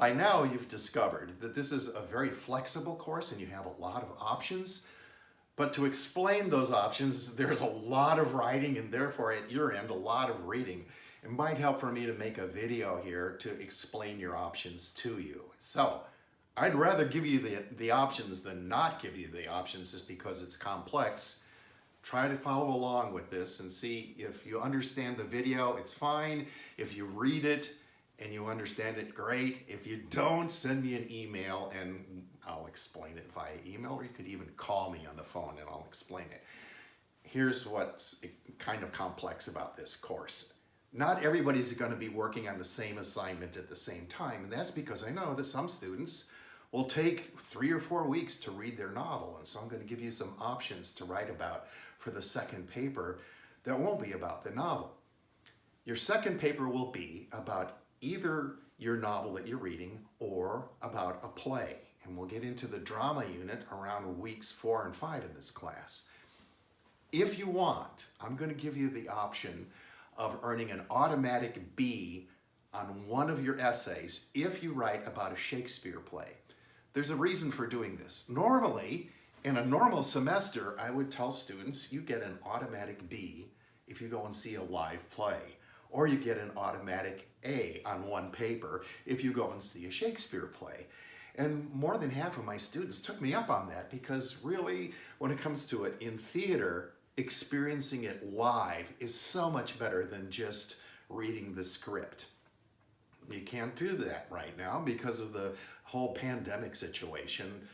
By now you've discovered that this is a very flexible course and you have a lot of options. But to explain those options, there's a lot of writing and therefore at your end, a lot of reading. It might help for me to make a video here to explain your options to you. So I'd rather give you the options than not give you the options just because it's complex. Try to follow along with this and see if you understand the video, it's fine. If you read it and you understand it, great. If you don't, send me an email and I'll explain it via email, or you could even call me on the phone and I'll explain it. Here's what's kind of complex about this course. Not everybody's going to be working on the same assignment at the same time, and that's because I know that some students will take 3 or 4 weeks to read their novel, and so I'm going to give you some options to write about for the second paper that won't be about the novel. Your second paper will be about either your novel that you're reading or about a play. And we'll get into the drama unit around weeks 4 and 5 in this class. If you want, I'm going to give you the option of earning an automatic B on one of your essays if you write about a Shakespeare play. There's a reason for doing this. Normally, in a normal semester, I would tell students you get an automatic B if you go and see a live play, or you get an automatic A on one paper if you go and see a Shakespeare play. And more than half of my students took me up on that because really, when it comes to it, in theater, experiencing it live is so much better than just reading the script. You can't do that right now because of the whole pandemic situation.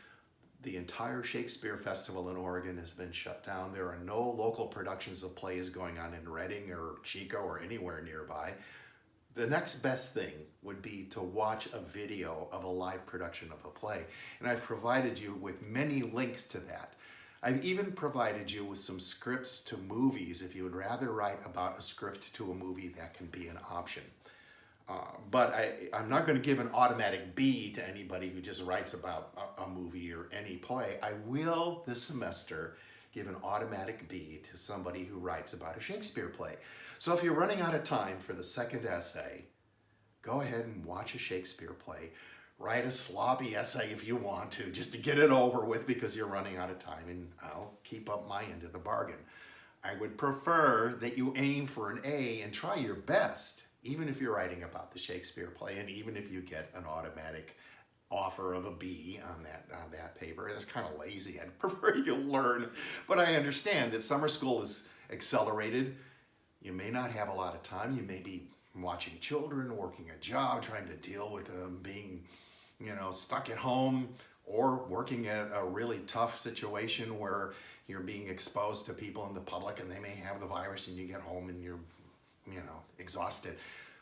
The entire Shakespeare Festival in Oregon has been shut down. There are no local productions of plays going on in Reading or Chico or anywhere nearby. The next best thing would be to watch a video of a live production of a play. And I've provided you with many links to that. I've even provided you with some scripts to movies. If you would rather write about a script to a movie, that can be an option. But I'm not going to give an automatic B to anybody who just writes about a movie or any play. I will this semester give an automatic B to somebody who writes about a Shakespeare play. So if you're running out of time for the second essay, go ahead and watch a Shakespeare play. Write a sloppy essay if you want to, just to get it over with because you're running out of time, and I'll keep up my end of the bargain. I would prefer that you aim for an A and try your best, even if you're writing about the Shakespeare play, and even if you get an automatic offer of a B on that paper. It's kind of lazy. I'd prefer you learn, but I understand that summer school is accelerated. You may not have a lot of time. You may be watching children, working a job, trying to deal with being, stuck at home, or working at a really tough situation where you're being exposed to people in the public and they may have the virus and you get home and you're, exhausted.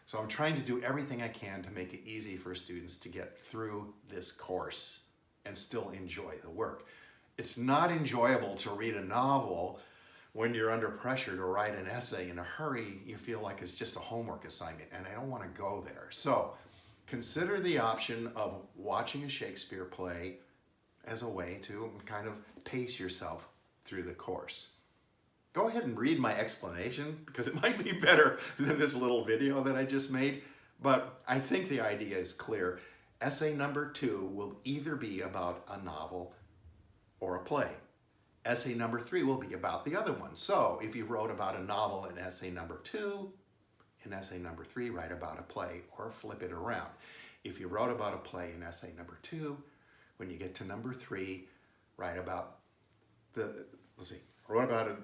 So I'm trying to do everything I can to make it easy for students to get through this course and still enjoy the work. It's not enjoyable to read a novel when you're under pressure to write an essay in a hurry. You feel like it's just a homework assignment, and I don't want to go there. So consider the option of watching a Shakespeare play as a way to kind of pace yourself through the course. Go ahead and read my explanation because it might be better than this little video that I just made, but I think the idea is clear. Essay number 2 will either be about a novel or a play. Essay number 3 will be about the other one. So if you wrote about a novel in essay number 2, in essay number 3, write about a play, or flip it around. If you wrote about a play in essay number 2, when you get to number 3, write about wrote about a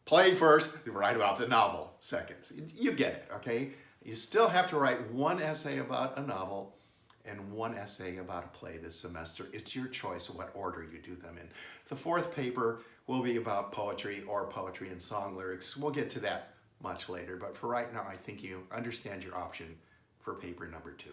play first, write about the novel second. You get it, okay? You still have to write one essay about a novel and one essay about a play this semester. It's your choice what order you do them in. The 4th paper will be about poetry or poetry and song lyrics. We'll get to that much later, but for right now, I think you understand your option for paper number 2.